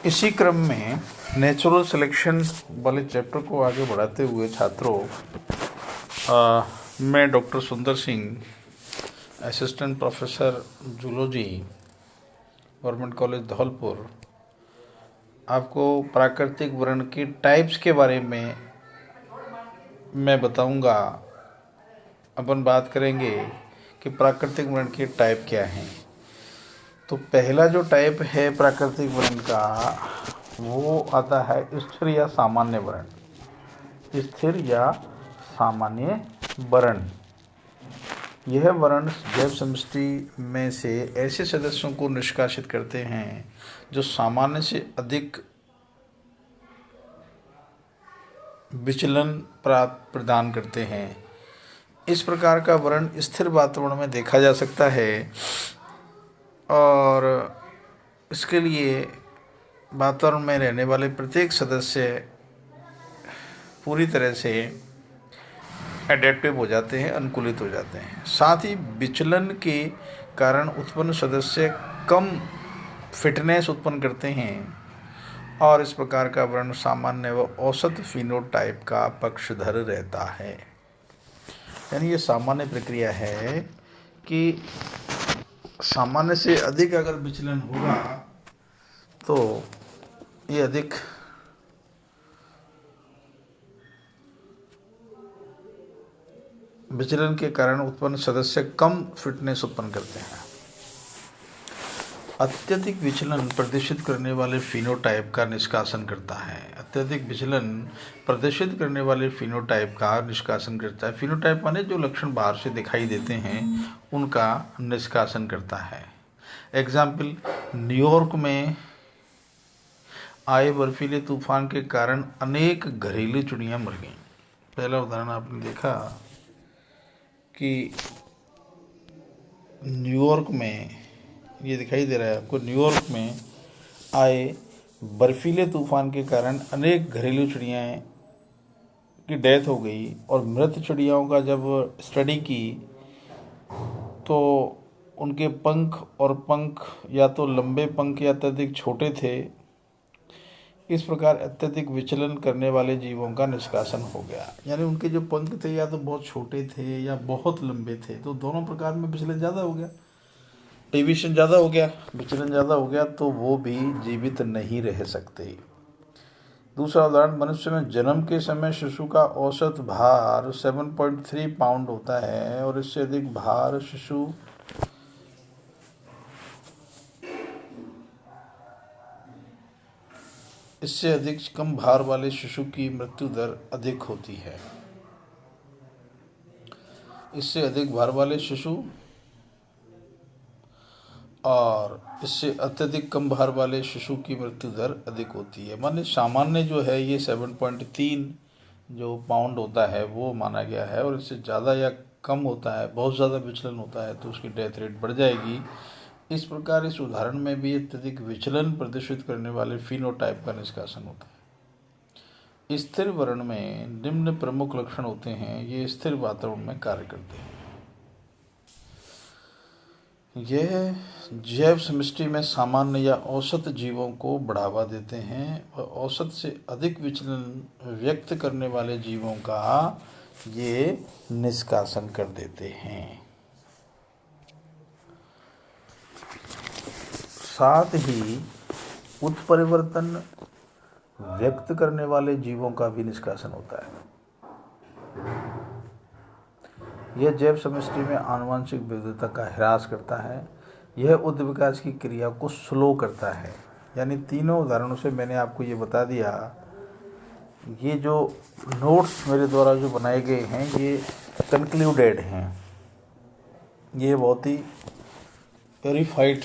इसी क्रम में नेचुरल सिलेक्शन वाले चैप्टर को आगे बढ़ाते हुए छात्रों, मैं डॉक्टर सुंदर Singh, assistant professor zoology, government college Dholpur, आपको प्राकृतिक वर्ण की टाइप्स के बारे में मैं बताऊंगा। अपन बात करेंगे कि प्राकृतिक वर्ण की टाइप क्या हैं। तो पहला जो टाइप है प्राकृतिक वर्ण का, वो आता है स्थिर या सामान्य वर्ण। स्थिर या सामान्य वर्ण, यह वर्ण जैव समष्टि में से ऐसे सदस्यों को निष्कासित करते हैं जो सामान्य से अधिक विचलन प्रदान करते हैं। इस प्रकार का वर्ण स्थिर वातावरण में देखा जा सकता है और इसके लिए वातावरण में रहने वाले प्रत्येक सदस्य पूरी तरह से एडेप्टिव हो जाते हैं, अनुकूलित हो जाते हैं। साथ ही विचलन के कारण उत्पन्न सदस्य कम फिटनेस उत्पन्न करते हैं और इस प्रकार का वर्ण सामान्य व औसत फिनोटाइप का पक्षधर रहता है। यानी ये सामान्य प्रक्रिया है कि सामान्य से अधिक अगर विचलन होगा तो ये अधिक विचलन के कारण उत्पन्न सदस्य कम फिटनेस उत्पन्न करते हैं। अत्यधिक विचलन प्रदर्शित करने वाले फिनोटाइप का निष्कासन करता है। अत्यधिक विचलन प्रदर्शित करने वाले फिनोटाइप का निष्कासन करता है। फिनोटाइप माने जो लक्षण बाहर से दिखाई देते हैं उनका निष्कासन करता है। एग्जाम्पल, न्यूयॉर्क में आए बर्फीले तूफान के कारण अनेक घरेलू चिड़ियाँ मर गईं। पहला उदाहरण आपने देखा कि न्यूयॉर्क में, ये दिखाई दे रहा है आपको, न्यूयॉर्क में आए बर्फीले तूफान के कारण अनेक घरेलू चिड़ियाँ की डेथ हो गई और मृत चिड़ियाओं का जब स्टडी की तो उनके पंख या तो लंबे पंख या अत्यधिक छोटे थे। इस प्रकार अत्यधिक विचलन करने वाले जीवों का निष्कासन हो गया। यानी उनके जो पंख थे या तो बहुत छोटे थे या बहुत लंबे थे, तो दोनों प्रकार में विचलन ज़्यादा हो गया, डेविएशन ज़्यादा हो गया, विचलन ज़्यादा हो गया, तो वो भी जीवित नहीं रह सकते। दूसरा उदाहरण, मनुष्य में जन्म के समय शिशु का औसत भार 7.3 पाउंड होता है और इससे अधिक भार शिशु इससे अधिक कम भार वाले शिशु की मृत्यु दर अधिक होती है। इससे अधिक भार वाले शिशु और इससे अत्यधिक कम भार वाले शिशु की मृत्यु दर अधिक होती है। माने सामान्य जो है ये 7.3 जो पाउंड होता है वो माना गया है, और इससे ज़्यादा या कम होता है, बहुत ज़्यादा विचलन होता है तो उसकी डेथ रेट बढ़ जाएगी। इस प्रकार इस उदाहरण में भी अत्यधिक विचलन प्रदर्शित करने वाले फिनोटाइप का निष्कासन होता है। स्थिर वर्ण में निम्न प्रमुख लक्षण होते हैं। ये स्थिर वातावरण में कार्य करते हैं। यह जैव समष्टि में सामान्य या औसत जीवों को बढ़ावा देते हैं और औसत से अधिक विचलन व्यक्त करने वाले जीवों का ये निष्कासन कर देते हैं। साथ ही उत्परिवर्तन व्यक्त करने वाले जीवों का भी निष्कासन होता है। यह जैव समष्टि में आनुवंशिक विविधता का ह्रास करता है। यह उद्ध विकास की क्रिया को स्लो करता है। यानी तीनों उदाहरणों से मैंने आपको ये बता दिया। ये जो नोट्स मेरे द्वारा जो बनाए गए हैं ये कंक्लूडेड हैं, ये बहुत ही वेरीफाइड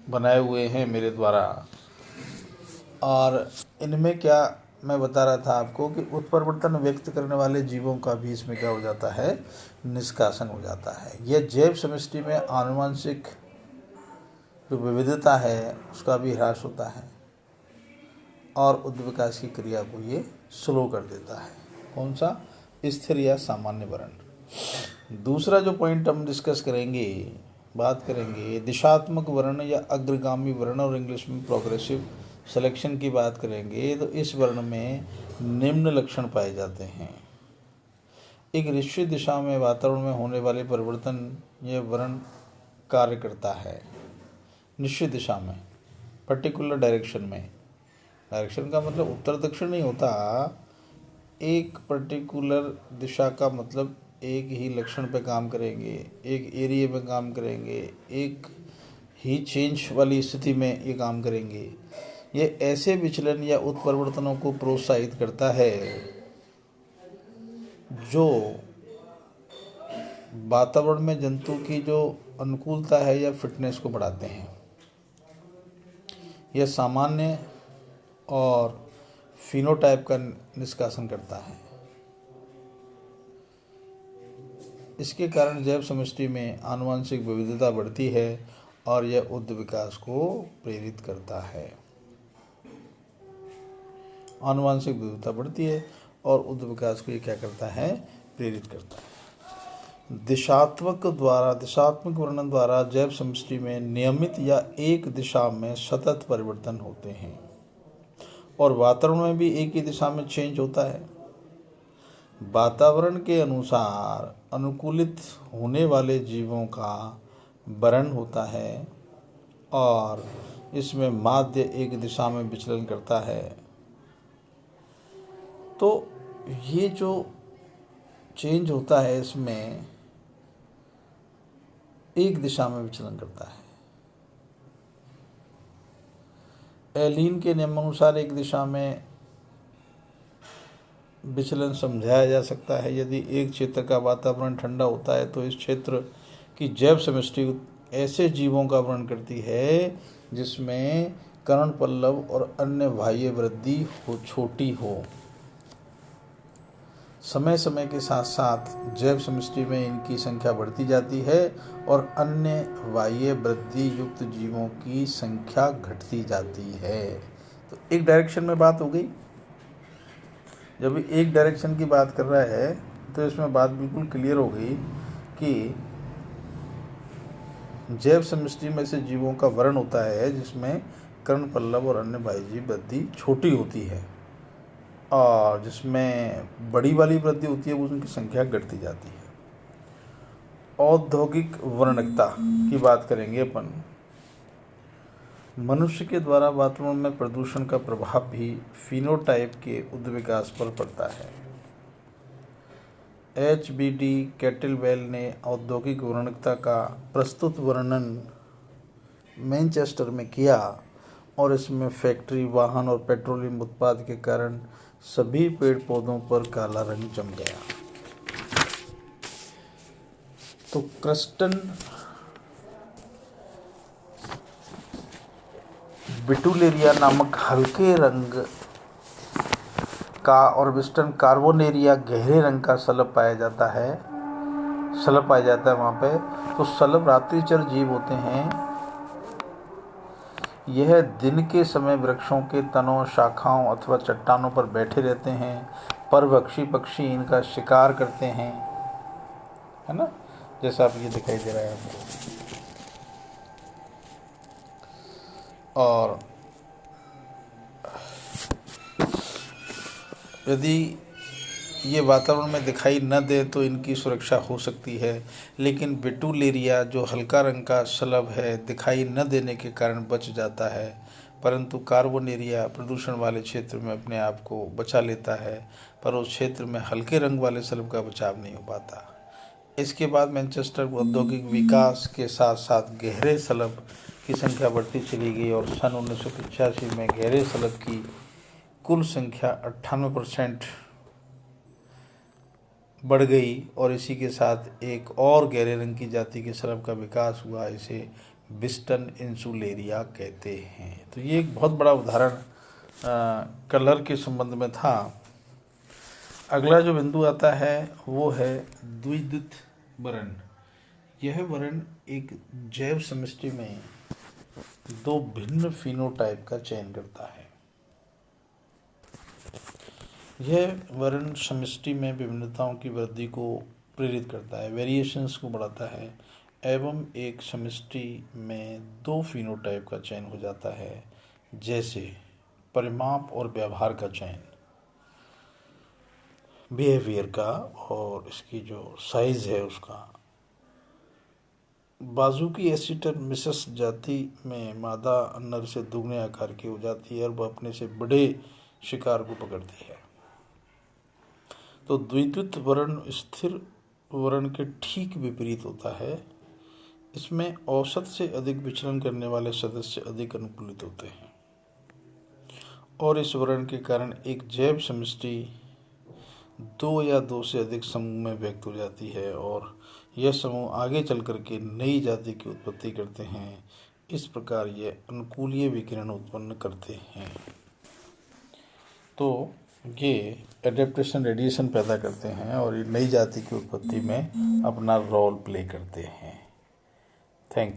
बनाए हुए हैं मेरे द्वारा। और इनमें क्या मैं बता रहा था आपको कि उत्परिवर्तन व्यक्त करने वाले जीवों का भी इसमें क्या हो जाता है, निष्कासन हो जाता है। यह जैव समष्टि में आनुवंशिक जो विविधता है उसका भी ह्रास होता है और उद्ध विकास की क्रिया को ये स्लो कर देता है। कौन सा? स्थिर या सामान्य वर्ण। दूसरा जो पॉइंट हम डिस्कस करेंगे बात करेंगे दिशात्मक वर्ण या अग्रगामी वर्ण और इंग्लिश में प्रोग्रेसिव सिलेक्शन की बात करेंगे तो इस वर्ण में निम्न लक्षण पाए जाते हैं। एक निश्चित दिशा में वातावरण में होने वाले परिवर्तन यह वर्ण कार्य करता है। निश्चित दिशा में, पर्टिकुलर डायरेक्शन में, डायरेक्शन का मतलब उत्तर दक्षिण नहीं होता, एक पर्टिकुलर दिशा का मतलब एक ही लक्षण पे काम करेंगे, एक एरिया में काम करेंगे, एक ही चेंज वाली स्थिति में ये काम करेंगे। ये ऐसे विचलन या उत्परिवर्तनों को प्रोत्साहित करता है जो वातावरण में जंतु की जो अनुकूलता है या फिटनेस को बढ़ाते हैं। यह सामान्य और फिनोटाइप का निष्कासन करता है। इसके कारण जैव समष्टि में आनुवंशिक विविधता बढ़ती है और यह उद्ध विकास को प्रेरित करता है। आनुवंशिक विविधता बढ़ती है और उद्ध विकास को ये क्या करता है, प्रेरित करता है। दिशात्मक वर्णन द्वारा जैव समष्टि में नियमित या एक दिशा में सतत परिवर्तन होते हैं और वातावरण में भी एक ही दिशा में चेंज होता है। वातावरण के अनुसार अनुकूलित होने वाले जीवों का वर्ण होता है और इसमें माध्य एक दिशा में विचलन करता है। तो ये जो चेंज होता है इसमें एक दिशा में विचलन करता है। एलीन के नियमानुसार एक दिशा में विचलन समझाया जा सकता है। यदि एक क्षेत्र का वातावरण ठंडा होता है तो इस क्षेत्र की जैव समष्टि ऐसे जीवों का वर्णन करती है जिसमें कर्णपल्लव और अन्य बाह्य वृद्धि छोटी हो। समय समय के साथ साथ जैव समष्टि में इनकी संख्या बढ़ती जाती है और अन्य बाह्य वृद्धि युक्त जीवों की संख्या घटती जाती है। तो एक डायरेक्शन में बात हो गई। जब एक डायरेक्शन की बात कर रहा है तो इसमें बात बिल्कुल क्लियर हो गई कि जैव समष्टि में से जीवों का वर्ण होता है जिसमें कर्णपल्लव और अन्य बाह्य वृद्धि छोटी होती है और जिसमें बड़ी वाली वृद्धि होती है वो उनकी संख्या घटती जाती है। औद्योगिक वर्णकता की बात करेंगे अपन। मनुष्य के द्वारा वातावरण में प्रदूषण का प्रभाव भी फिनोटाइप के उद्ध विकास पर पड़ता है। HBD कैटलवेल ने औद्योगिक वर्णकता का प्रस्तुत वर्णन मैनचेस्टर में किया और इसमें फैक्ट्री, वाहन और पेट्रोलियम उत्पाद के कारण सभी पेड़ पौधों पर काला रंग जम गया। तो क्रस्टन बिटुलेरिया नामक हल्के रंग का और विस्टन कार्बोनेरिया गहरे रंग का सलभ पाया जाता है वहाँ पे। तो सलभ रात्रिचर जीव होते हैं। यह दिन के समय वृक्षों के तनों, शाखाओं अथवा चट्टानों पर बैठे रहते हैं। परभक्षी पक्षी इनका शिकार करते हैं, है ना, जैसा आप ये दिखाई दे रहा है आपको। और यदि ये वातावरण में दिखाई न दे तो इनकी सुरक्षा हो सकती है, लेकिन बिटुलेरिया जो हल्का रंग का सलभ है दिखाई न देने के कारण बच जाता है, परंतु कार्बोनेरिया प्रदूषण वाले क्षेत्र में अपने आप को बचा लेता है पर उस क्षेत्र में हल्के रंग वाले सलभ का बचाव नहीं हो पाता। इसके बाद मैनचेस्टर औद्योगिक विकास के साथ साथ गहरे सलभ की संख्या बढ़ती चली गई और सन 1985 में गहरे सलभ की कुल संख्या 98% बढ़ गई और इसी के साथ एक और गहरे रंग की जाति के सलभ का विकास हुआ। इसे विस्टन इंसुलेरिया कहते हैं। तो ये एक बहुत बड़ा उदाहरण कलर के संबंध में था। अगला जो बिंदु आता है वो है द्विद्वित वर्ण। यह वर्ण एक जैव समष्टि में दो भिन्न फिनोटाइप का चयन करता है। यह वर्ण समष्टि में विभिन्नताओं की वृद्धि को प्रेरित करता है, वेरिएशंस को बढ़ाता है। एवं एक समष्टि में दो फिनोटाइप का चयन हो जाता है, जैसे परिमाप और व्यवहार का चयन, बिहेवियर का और इसकी जो साइज है उसका। बाजुकी एसिटरमिसस जाति में मादा नर से दुगने आकार की हो जाती है और वह अपने से बड़े शिकार को पकड़ती है। तो द्वितीय वर्ण स्थिर वर्ण के ठीक विपरीत होता है। इसमें औसत से अधिक विचलन करने वाले सदस्य अधिक अनुकूलित होते हैं और इस वर्ण के कारण एक जैव समष्टि दो या दो से अधिक समूह में व्यक्त हो जाती है और यह समूह आगे चल करके नई जाति की उत्पत्ति करते हैं। इस प्रकार ये अनुकूलीय विकिरण उत्पन्न करते हैं। तो ये एडेप्टेशन रेडिएशन पैदा करते हैं और ये नई जाति की उत्पत्ति में अपना रोल प्ले करते हैं। Thank you.